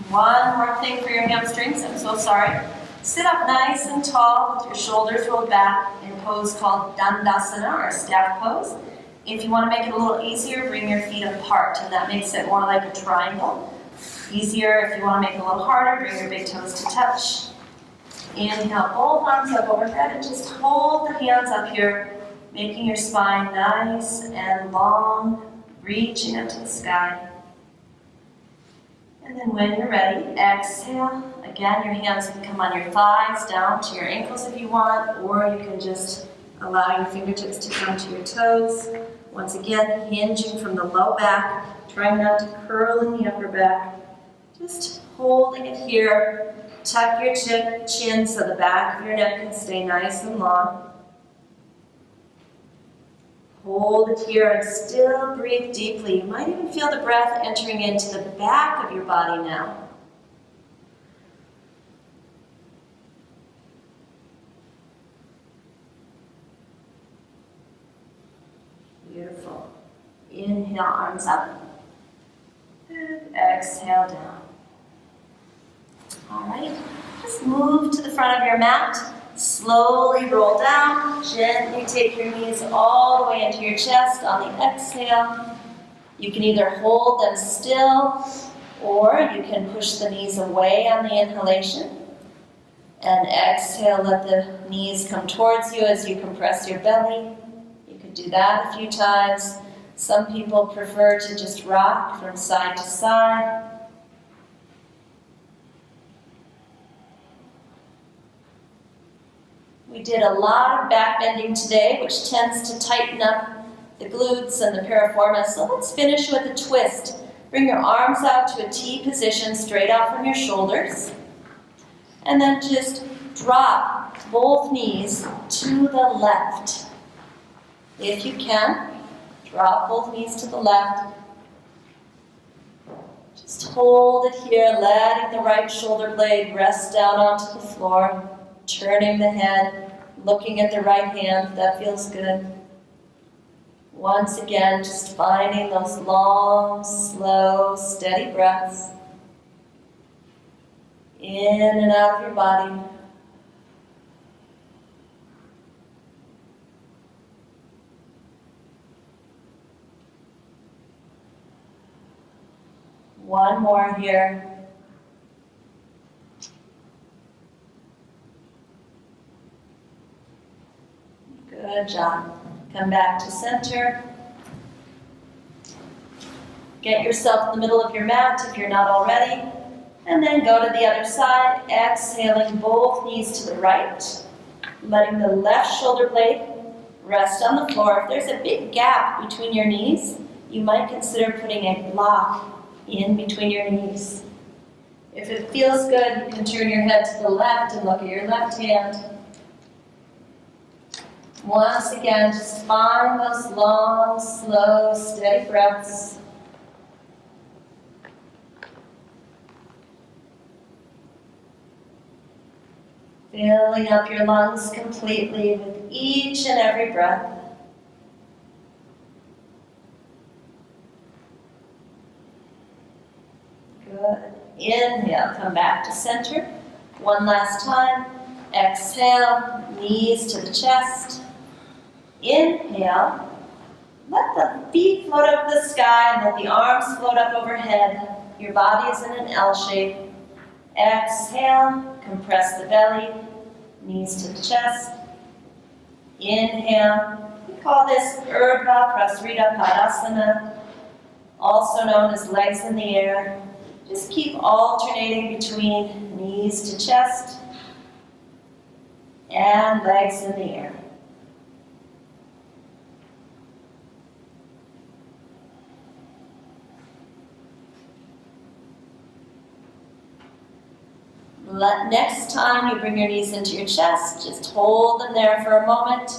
One more thing for your hamstrings, I'm so sorry. Sit up nice and tall with your shoulders rolled back in a pose called Dandasana or staff pose. If you want to make it a little easier, bring your feet apart, and that makes it more like a triangle. Easier if you want to make it a little harder, bring your big toes to touch. Inhale, both arms up overhead and just hold the hands up here, making your spine nice and long, reaching up to the sky. And then when you're ready, exhale. Again, your hands can come on your thighs, down to your ankles if you want, or you can just allow your fingertips to come to your toes. Once again, hinging from the low back, trying not to curl in the upper back. Just holding it here. Tuck your chin so the back of your neck can stay nice and long. Hold it here and still breathe deeply. You might even feel the breath entering into the back of your body now. Beautiful. Inhale, arms up. And exhale down. All right, just move to the front of your mat. Slowly roll down. Gently take your knees all the way into your chest on the exhale. You can either hold them still, or you can push the knees away on the inhalation. And exhale, let the knees come towards you as you compress your belly. You could do that a few times. Some people prefer to just rock from side to side. We did a lot of back bending today, which tends to tighten up the glutes and the piriformis. So let's finish with a twist. Bring your arms out to a T position, straight out from your shoulders. And then just drop both knees to the left. If you can, drop both knees to the left. Just hold it here, letting the right shoulder blade rest down onto the floor, turning the head, looking at the right hand, that feels good. Once again, just finding those long, slow, steady breaths in and out of your body. One more here. Good job. Come back to center. Get yourself in the middle of your mat if you're not already. And then go to the other side, exhaling both knees to the right, letting the left shoulder blade rest on the floor. If there's a big gap between your knees, you might consider putting a block in between your knees. If it feels good, you can turn your head to the left and look at your left hand. Once again, just find those long, slow, steady breaths. Filling up your lungs completely with each and every breath. Good. Inhale, come back to center. One last time. Exhale, knees to the chest. Inhale, let the feet float up the sky and let the arms float up overhead. Your body is in an L shape. Exhale, compress the belly, knees to the chest. Inhale, we call this Urdhva Prasarita Padasana, also known as legs in the air. Just keep alternating between knees to chest and legs in the air. Next time you bring your knees into your chest, just hold them there for a moment.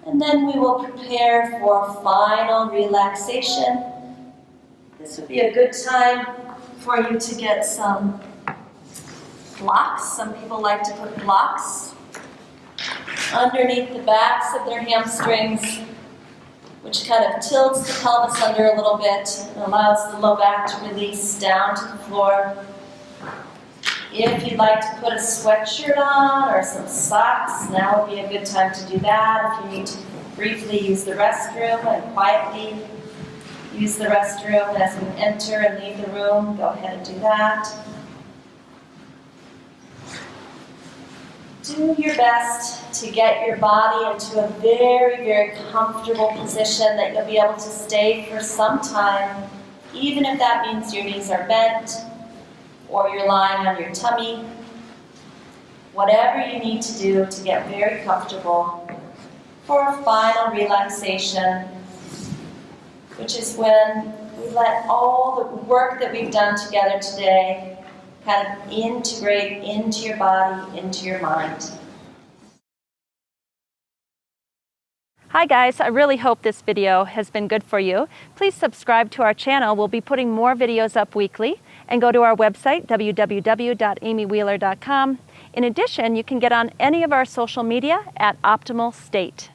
And then we will prepare for final relaxation. This would be a good time for you to get some blocks. Some people like to put blocks underneath the backs of their hamstrings, which kind of tilts the pelvis under a little bit and allows the low back to release down to the floor. If you'd like to put a sweatshirt on or some socks, now would be a good time to do that. If you need to briefly use the restroom and quietly use the restroom as you enter and leave the room, go ahead and do that. Do your best to get your body into a very, very comfortable position that you'll be able to stay for some time, even if that means your knees are bent or you're lying on your tummy. Whatever you need to do to get very comfortable for a final relaxation, which is when we let all the work that we've done together today kind of integrate into your body, into your mind. Hi guys, I really hope this video has been good for you. Please subscribe to our channel. We'll be putting more videos up weekly, and go to our website, www.amywheeler.com. In addition, you can get on any of our social media at Optimal State.